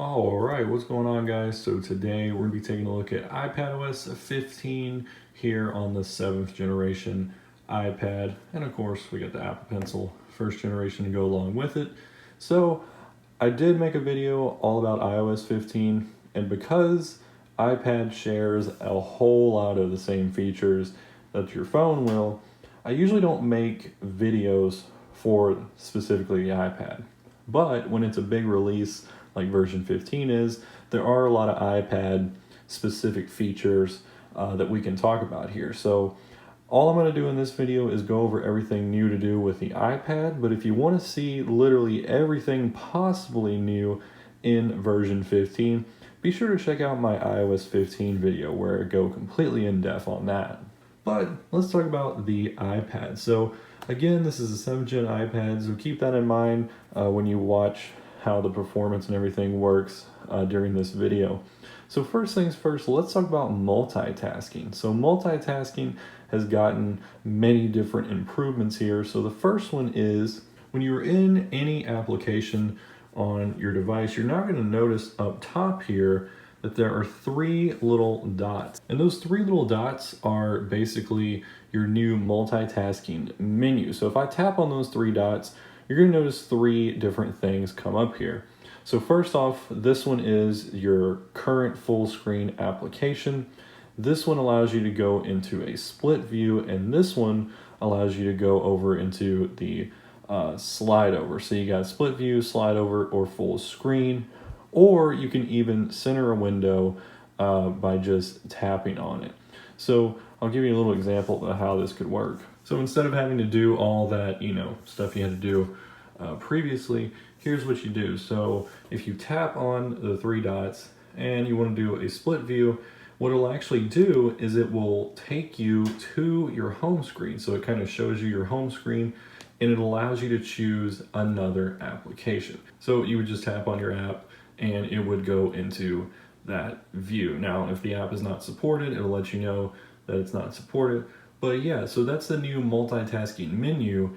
All right, what's going on, guys? So today we're going to be taking a look at iPadOS 15 here on the 7th generation iPad. And of course, we got the Apple Pencil first generation to go along with it. So I did make a video all about iOS 15, and because iPad shares a whole lot of the same features that your phone will, I usually don't make videos for specifically the iPad. But when it's a big release like version 15 is, there are a lot of iPad specific features that we can talk about here. So all I'm going to do in this video is go over everything new to do with the iPad, but if you want to see literally everything possibly new in version 15, be sure to check out my iOS 15 video where I go completely in depth on that. But let's talk about the iPad. So again, this is a 7th gen iPad, so keep that in mind when you watch how the performance and everything works during this video. So first things first, let's talk about multitasking. So multitasking has gotten many different improvements here. So the first one is when you're in any application on your device, you're now going to notice up top here that there are 3 little dots. And those 3 little dots are basically your new multitasking menu. So if I tap on those 3 dots, you're going to notice 3 different things come up here. So first off, this one is your current full screen application. This one allows you to go into a split view, and this one allows you to go over into the slide over. So you got split view, slide over, or full screen, or you can even center a window by just tapping on it. So I'll give you a little example of how this could work. So instead of having to do all that, stuff you had to do previously, here's what you do. So if you tap on the 3 dots and you want to do a split view, what it'll actually do is it will take you to your home screen. So it kind of shows you your home screen, and it allows you to choose another application. So you would just tap on your app and it would go into that view. Now, if the app is not supported, it'll let you know that it's not supported. But yeah, so that's the new multitasking menu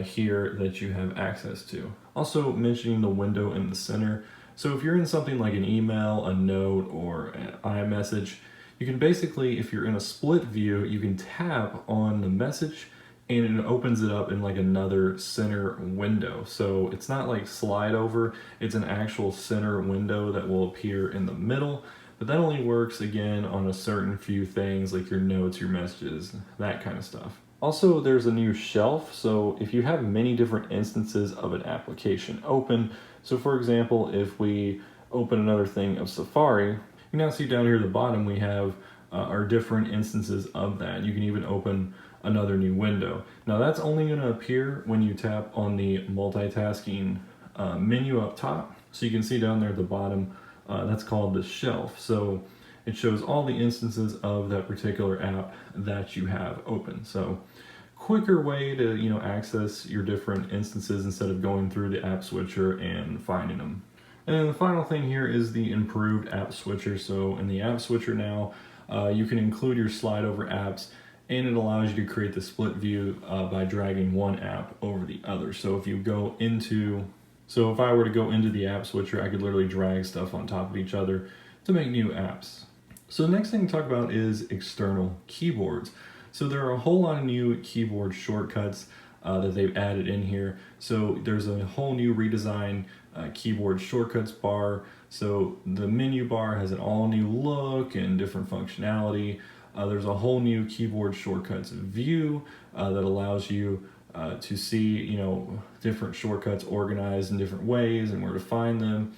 here that you have access to. Also mentioning the window in the center. So if you're in something like an email, a note, or an iMessage, you can basically, if you're in a split view, you can tap on the message and it opens it up in like another center window. So it's not like slide over, it's an actual center window that will appear in the middle. But that only works, again, on a certain few things like your notes, your messages, that kind of stuff. Also, there's a new shelf. So if you have many different instances of an application open, so for example, if we open another thing of Safari, you now see down here at the bottom we have our different instances of that. You can even open another new window. Now that's only going to appear when you tap on the multitasking menu up top. So you can see down there at the bottom, that's called the shelf. So it shows all the instances of that particular app that you have open. So quicker way to access your different instances instead of going through the app switcher and finding them. And then the final thing here is the improved app switcher. So in the app switcher now, you can include your slide over apps, and it allows you to create the split view by dragging one app over the other. So if I were to go into the app switcher, I could literally drag stuff on top of each other to make new apps. So the next thing to talk about is external keyboards. So there are a whole lot of new keyboard shortcuts that they've added in here. So there's a whole new redesigned keyboard shortcuts bar. So the menu bar has an all new look and different functionality. There's a whole new keyboard shortcuts view that allows you to see, different shortcuts organized in different ways and where to find them.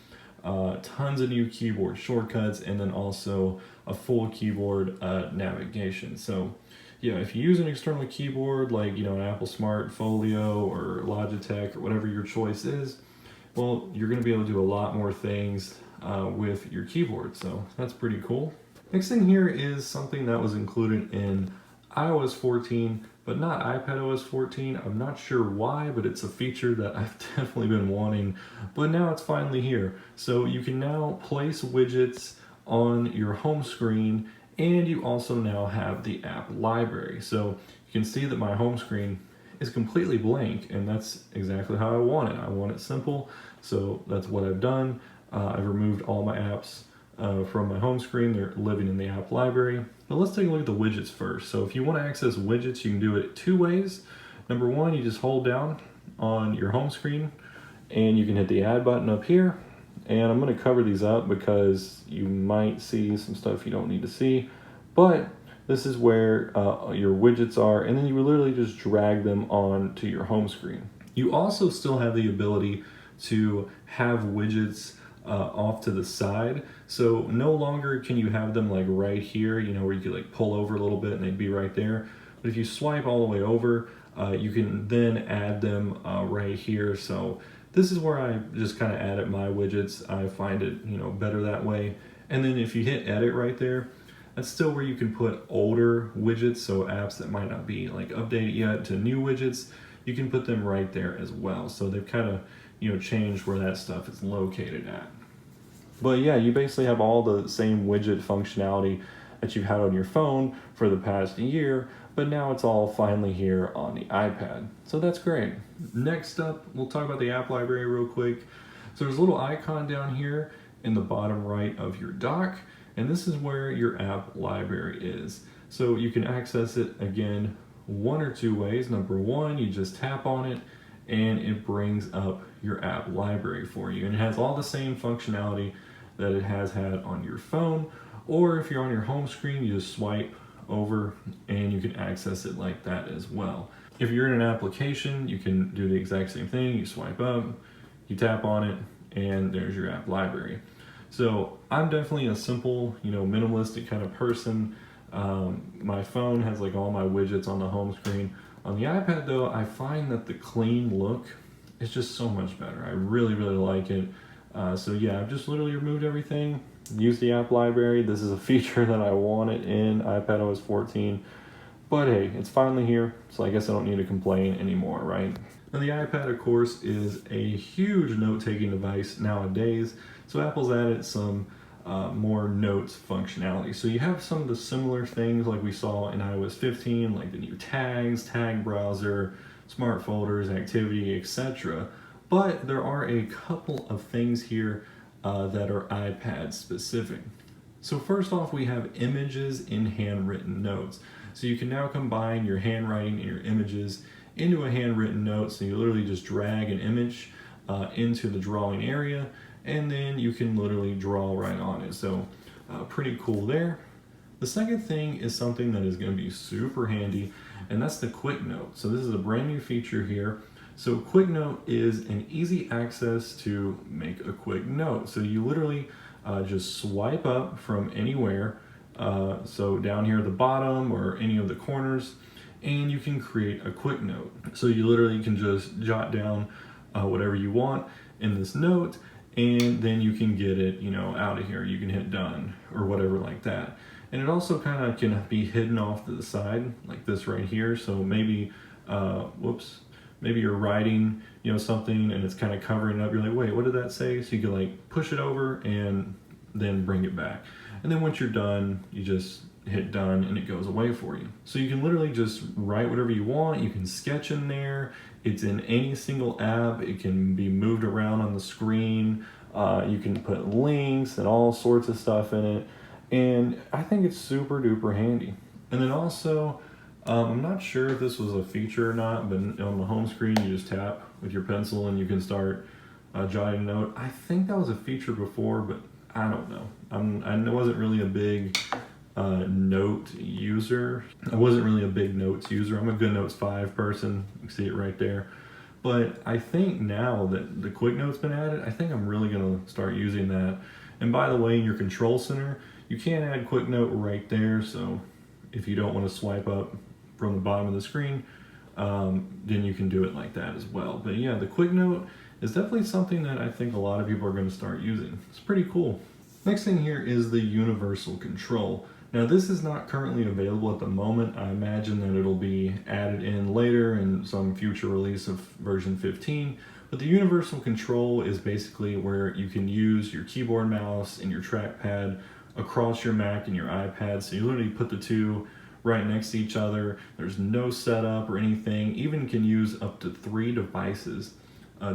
Tons of new keyboard shortcuts, and then also a full keyboard navigation. So yeah, if you use an external keyboard like an Apple Smart Folio or Logitech or whatever your choice is, well, you're going to be able to do a lot more things with your keyboard. So that's pretty cool. Next thing here is something that was included in iOS 14, but not iPadOS 14. I'm not sure why, but it's a feature that I've definitely been wanting, but now it's finally here. So you can now place widgets on your home screen, and you also now have the app library. So you can see that my home screen is completely blank, and that's exactly how I want it. I want it simple, so that's what I've done. I've removed all my apps from my home screen. They're living in the app library. But let's take a look at the widgets first. So if you want to access widgets, you can do it two ways. Number one, you just hold down on your home screen and you can hit the add button up here. And I'm going to cover these up because you might see some stuff you don't need to see. But this is where your widgets are, and then you literally just drag them on to your home screen. You also still have the ability to have widgets off to the side. So no longer can you have them like right here, you know, where you could like pull over a little bit and they'd be right there. But if you swipe all the way over, you can then add them right here. So this is where I just kind of added my widgets. I find it, you know, better that way. And then if you hit edit right there, that's still where you can put older widgets, so apps that might not be like updated yet to new widgets, you can put them right there as well. So they've kind of, you know, changed where that stuff is located at. But yeah, you basically have all the same widget functionality that you've had on your phone for the past year, but now it's all finally here on the iPad. So that's great. Next up, we'll talk about the app library real quick. So there's a little icon down here in the bottom right of your dock, and this is where your app library is. So you can access it again one or two ways. Number one, you just tap on it and it brings up your app library for you. And it has all the same functionality that it has had on your phone, or if you're on your home screen, you just swipe over and you can access it like that as well. If you're in an application, you can do the exact same thing. You swipe up, you tap on it, and there's your app library. So I'm definitely a simple, you know, minimalistic kind of person. My phone has like all my widgets on the home screen. On the iPad though, I find that the clean look is just so much better. I really, really like it. So yeah, I've just literally removed everything, used the app library. This is a feature that I wanted in iPadOS 14. But hey, it's finally here, so I guess I don't need to complain anymore, right? Now the iPad, of course, is a huge note-taking device nowadays, so Apple's added some more notes functionality. So you have some of the similar things like we saw in iOS 15, like the new tags, tag browser, smart folders, activity, etc. But there are a couple of things here that are iPad specific. So first off, we have images in handwritten notes. So you can now combine your handwriting and your images into a handwritten note. So you literally just drag an image into the drawing area, and then you can literally draw right on it. So pretty cool there. The second thing is something that is going to be super handy, and that's the Quick Note. So this is a brand new feature here. So Quick Note is an easy access to make a quick note. So you literally just swipe up from anywhere, so down here at the bottom or any of the corners, and you can create a quick note. So you literally can just jot down whatever you want in this note, and then you can get it, you know, out of here. You can hit done or whatever like that. And it also kind of can be hidden off to the side like this right here. So maybe, maybe you're writing, you know, something and it's kind of covering it up. You're like, wait, what did that say? So you can like push it over and then bring it back. And then once you're done, you just hit done and it goes away for you. So you can literally just write whatever you want. You can sketch in there. It's in any single app. It can be moved around on the screen. You can put links and all sorts of stuff in it. And I think it's super duper handy. And then also, I'm not sure if this was a feature or not, but on the home screen, you just tap with your pencil and you can start jotting a note. I think that was a feature before, but I don't know. I wasn't really a big note user. I wasn't really a big notes user. I'm a good Notes 5 person. You can see it right there. But I think now that the Quick Note's been added, I think I'm really gonna start using that. And by the way, in your control center, you can add Quick Note right there. So if you don't want to swipe up from the bottom of the screen, then you can do it like that as well. But yeah, the Quick Note is definitely something that I think a lot of people are going to start using. It's pretty cool. Next thing here is the universal control. Now this is not currently available at the moment. I imagine that it'll be added in later in some future release of version 15. But the universal control is basically where you can use your keyboard, mouse, and your trackpad across your Mac and your iPad. So you literally put the two right next to each other. There's no setup or anything. Even can use up to 3 devices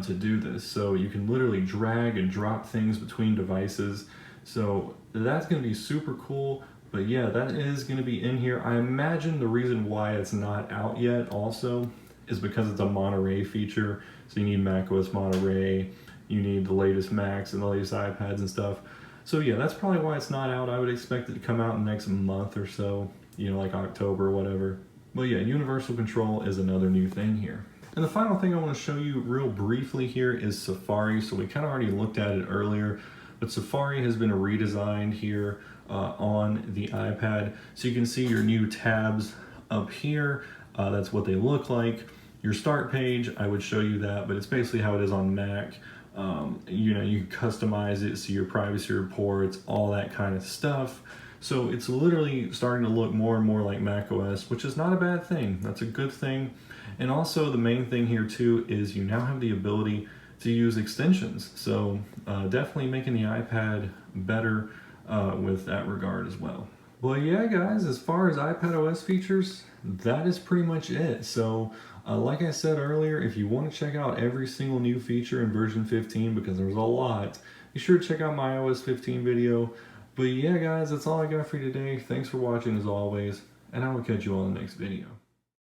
to do this. So you can literally drag and drop things between devices. So that's going to be super cool. But yeah, that is going to be in here. I imagine the reason why it's not out yet also is because it's a Monterey feature. So you need macOS Monterey, you need the latest Macs and the latest iPads and stuff. So yeah, that's probably why it's not out. I would expect it to come out in the next month or so, you know, like October or whatever. But yeah, universal control is another new thing here. And the final thing I want to show you real briefly here is Safari. So we kind of already looked at it earlier, but Safari has been redesigned here on the iPad. So you can see your new tabs up here. That's what they look like. Your start page, I would show you that, but it's basically how it is on Mac. You know, you can customize it, see your privacy reports, all that kind of stuff. So it's literally starting to look more and more like macOS, which is not a bad thing. That's a good thing. And also the main thing here too is you now have the ability to use extensions. So definitely making the iPad better with that regard as well. Well, yeah, guys, as far as iPadOS features, that is pretty much it. So like I said earlier, if you want to check out every single new feature in version 15, because there's a lot, be sure to check out my iOS 15 video. But yeah, guys, that's all I got for you today. Thanks for watching as always, and I will catch you on the next video.